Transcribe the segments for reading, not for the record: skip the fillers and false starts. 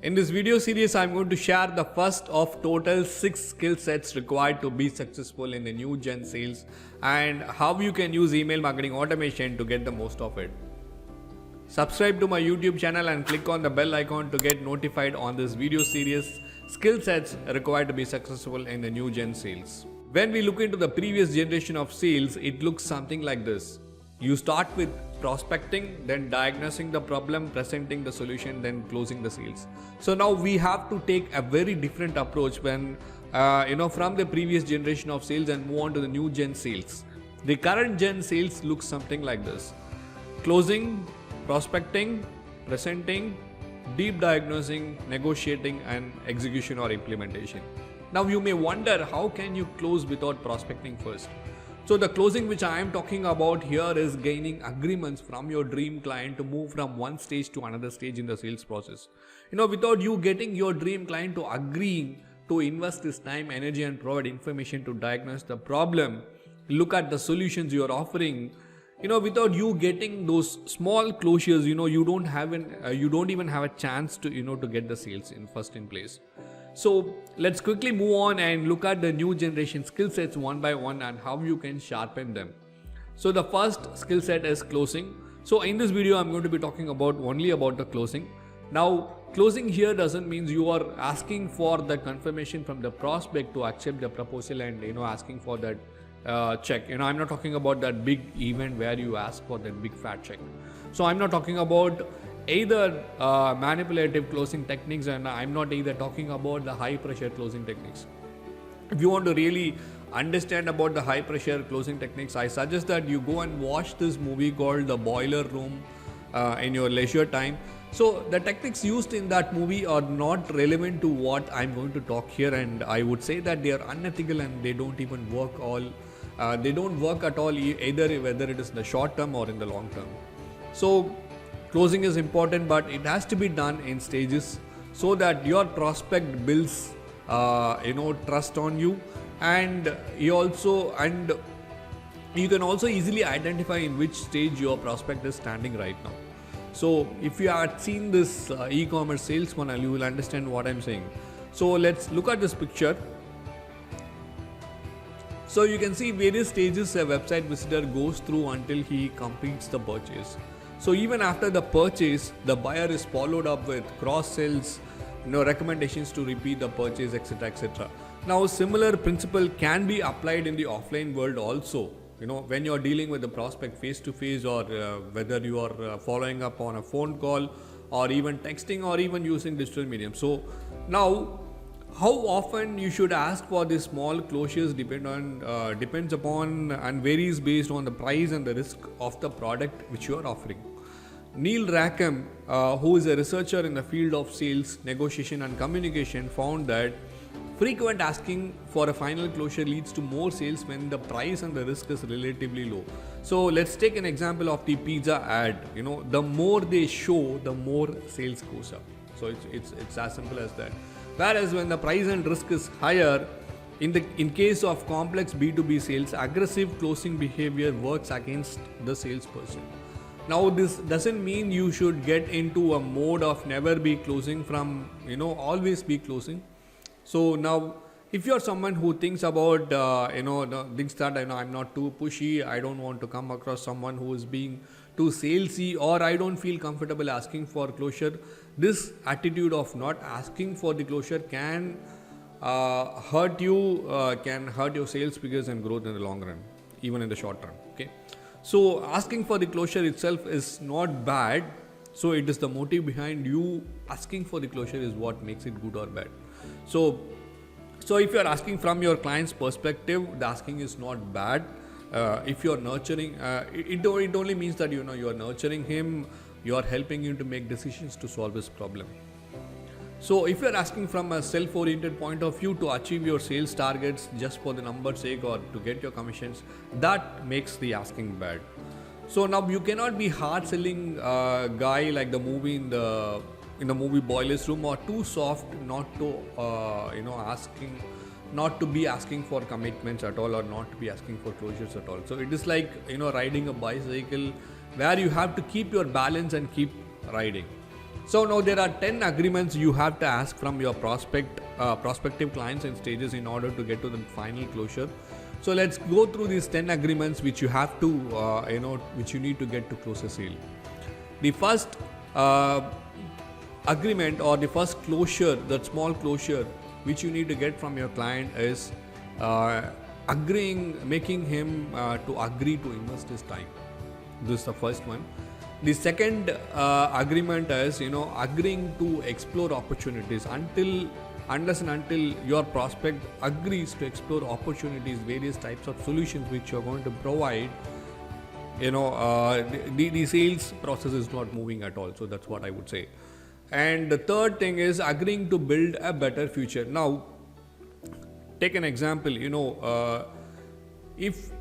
In this video series, I'm going to share the first of total 6 skill sets required to be successful in the new gen sales and how you can use email marketing automation to get the most of it. Subscribe to my YouTube channel and click on the bell icon to get notified on this video series skill sets required to be successful in the new gen sales. When we look into the previous generation of sales, it looks something like this. You start with prospecting, then diagnosing the problem, presenting the solution, then closing the sales. So now we have to take a very different approach when from the previous generation of sales and move on to the new gen sales. The current gen sales looks something like this: closing, prospecting, presenting, deep diagnosing, negotiating, and execution or implementation. Now you may wonder, how can you close without prospecting first? So the closing which I am talking about here is gaining agreements from your dream client to move from one stage to another stage in the sales process. Without you getting your dream client to agree to invest this time, energy, and provide information to diagnose the problem, look at the solutions you are offering, without you getting those small closures, you don't even have a chance to to get the sales in place. So let's quickly move on and look at the new generation skill sets one by one and how you can sharpen them. So the first skill set is closing. So in this video, I'm going to be talking only about the closing. Now, closing here doesn't mean you are asking for the confirmation from the prospect to accept the proposal and asking for that check. I'm not talking about that big event where you ask for that big fat check. So I'm not talking about either manipulative closing techniques, and I'm not either talking about the high pressure closing techniques. If you want to really understand about the high pressure closing techniques, I suggest that you go and watch this movie called The Boiler Room in your leisure time. So the techniques used in that movie are not relevant to what I'm going to talk here, and I would say that they are unethical and they don't even work they don't work at all, either whether it is in the short term or in the long term. So closing is important, but it has to be done in stages so that your prospect builds trust on you, and you can also easily identify in which stage your prospect is standing right now. So if you had seen this e-commerce sales funnel, you will understand what I'm saying. So let's look at this picture. So you can see various stages a website visitor goes through until he completes the purchase. So even after the purchase, the buyer is followed up with cross sells, recommendations to repeat the purchase, etc., etc. Now, a similar principle can be applied in the offline world also. When you're dealing with the prospect face to face, or whether you are following up on a phone call, or even texting, or even using digital medium. So now, how often you should ask for these small closures depends upon and varies based on the price and the risk of the product which you are offering. Neil Rackham, who is a researcher in the field of sales, negotiation, and communication, found that frequent asking for a final closure leads to more sales when the price and the risk is relatively low. So let's take an example of the pizza ad. The more they show, the more sales goes up. So it's as simple as that. Whereas when the price and risk is higher, in case of complex B2B sales, aggressive closing behavior works against the salesperson. Now, this doesn't mean you should get into a mode of never be closing from, always be closing. So now, if you're someone who thinks about, thinks that, I'm not too pushy, I don't want to come across someone who is being too salesy, or I don't feel comfortable asking for closure, this attitude of not asking for the closure can hurt your sales figures and growth in the long run, even in the short term. Okay. So asking for the closure itself is not bad. So it is the motive behind you asking for the closure is what makes it good or bad. So if you are asking from your client's perspective, the asking is not bad. If you are nurturing, it only means that you are nurturing him, you are helping him to make decisions to solve his problem. So if you are asking from a self-oriented point of view to achieve your sales targets just for the number's sake or to get your commissions, that makes the asking bad. So now you cannot be hard selling guy like the movie in the movie Boiler's Room, or too soft not to be asking for commitments at all, or not to be asking for closures at all. So it is like riding a bicycle where you have to keep your balance and keep riding. So now there are 10 agreements you have to ask from your prospective clients and stages in order to get to the final closure. So let's go through these 10 agreements which you have to, which you need to get to close a sale. The first agreement or the first closure, that small closure which you need to get from your client is making him to agree to invest his time. This is the first one. The second agreement is, agreeing to explore opportunities unless and until your prospect agrees to explore opportunities, various types of solutions which you're going to provide, the sales process is not moving at all. So that's what I would say. And the third thing is agreeing to build a better future. Now, take an example, if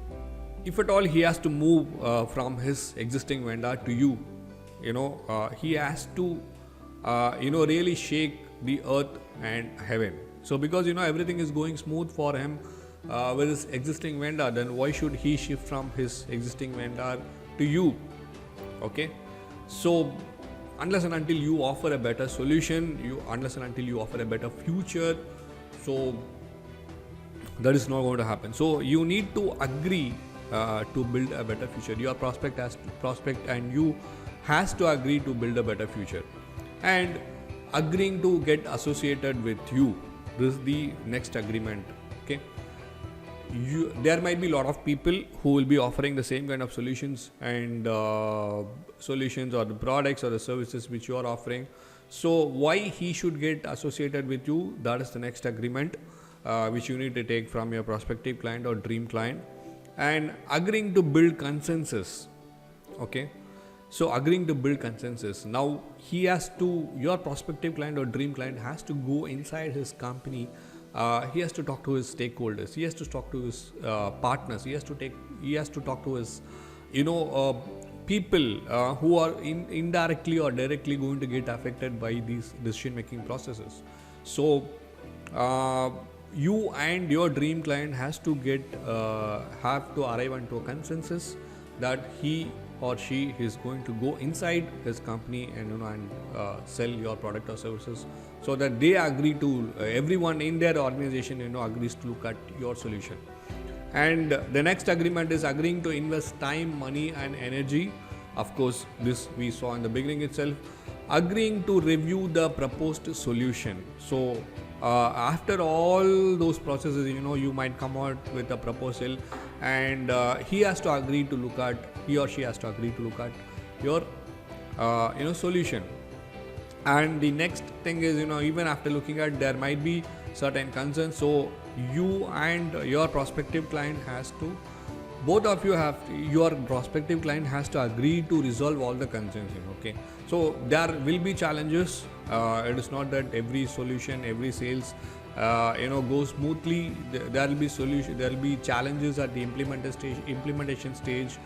at all he has to move from his existing vendor to you, he has to, really shake the earth and heaven. So because, everything is going smooth for him with his existing vendor, then why should he shift from his existing vendor to you? Okay. So unless and until you offer a better solution, unless and until you offer a better future, so that is not going to happen. So you need to agree to build a better future. Your prospect and you has to agree to build a better future, and agreeing to get associated with you. This is the next agreement. Okay. There might be a lot of people who will be offering the same kind of solutions or the products or the services which you are offering. So why he should get associated with you? That is the next agreement which you need to take from your prospective client or dream client. And agreeing to build consensus. Okay. So agreeing to build consensus. Now your prospective client or dream client has to go inside his company. He has to talk to his stakeholders. He has to talk to his partners. He has to talk to his, people who are indirectly or directly going to get affected by these decision-making processes. So you and your dream client have to arrive onto a consensus that he or she is going to go inside his company and sell your product or services, so that they agree to everyone in their organization agrees to look at your solution. And the next agreement is agreeing to invest time, money and energy. Of course, this we saw in the beginning itself. Agreeing to review the proposed solution. So after all those processes, you might come out with a proposal, and he or she has to agree to look at your solution. And the next thing is, even after looking at, there might be certain concerns. So you and your prospective client your prospective client has to agree to resolve all the concerns. Okay. So there will be challenges. It is not that every solution, every sales goes smoothly. There will be there will be challenges at the implementation stage,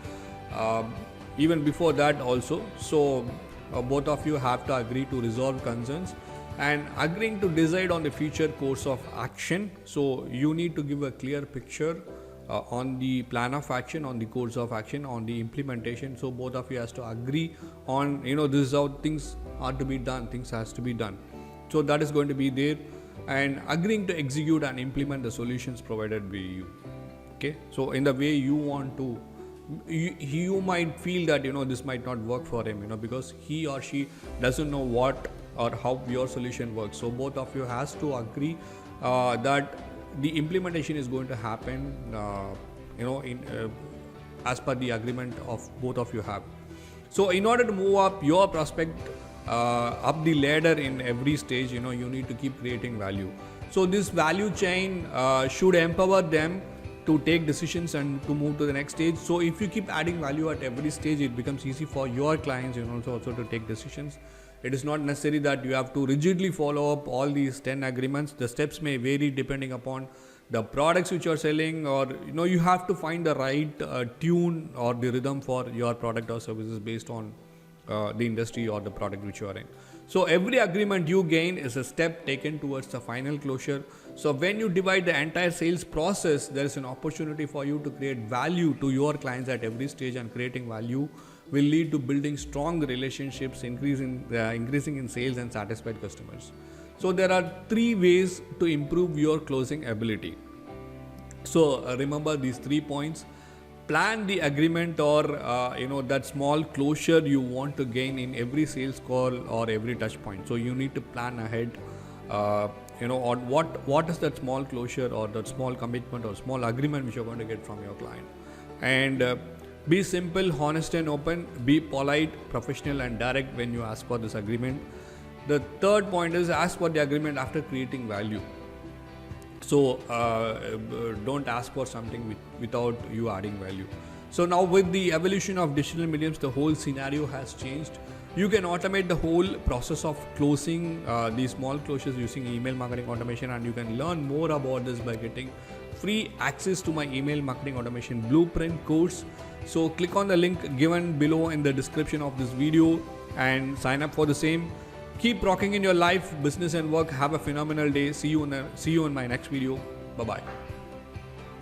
even before that also. So both of you have to agree to resolve concerns, and agreeing to decide on the future course of action. So you need to give a clear picture on the plan of action, on the course of action, on the implementation. So both of you has to agree on, this is how things are to be done, things has to be done. So that is going to be there. And agreeing to execute and implement the solutions provided by you. Okay. So in the way you want to, you might feel that, this might not work for him, because he or she doesn't know what or how your solution works. So both of you has to agree that the implementation is going to happen, as per the agreement of both of you have. So in order to move up your prospect up the ladder in every stage, you need to keep creating value. So this value chain should empower them to take decisions and to move to the next stage. So if you keep adding value at every stage, it becomes easy for your clients also to take decisions. It is not necessary that you have to rigidly follow up all these 10 agreements. The steps may vary depending upon the products which you are selling, or you have to find the right tune or the rhythm for your product or services based on the industry or the product which you are in. So every agreement you gain is a step taken towards the final closure. So when you divide the entire sales process, there is an opportunity for you to create value to your clients at every stage, and creating value will lead to building strong relationships, increasing in sales and satisfied customers. So there are 3 ways to improve your closing ability. So remember these 3 points. Plan the agreement or that small closure you want to gain in every sales call or every touch point. So you need to plan ahead on what is that small closure or that small commitment or small agreement which you're going to get from your client. And be simple, honest and open. Be polite, professional and direct when you ask for this agreement. The third point is ask for the agreement after creating value. So don't ask for something without you adding value. So now with the evolution of digital mediums, the whole scenario has changed. You can automate the whole process of closing these small closures using email marketing automation, and you can learn more about this by getting free access to my email marketing automation blueprint course. So click on the link given below in the description of this video and sign up for the same. Keep rocking in your life, business and work. Have a phenomenal day. See you in my next video. Bye bye.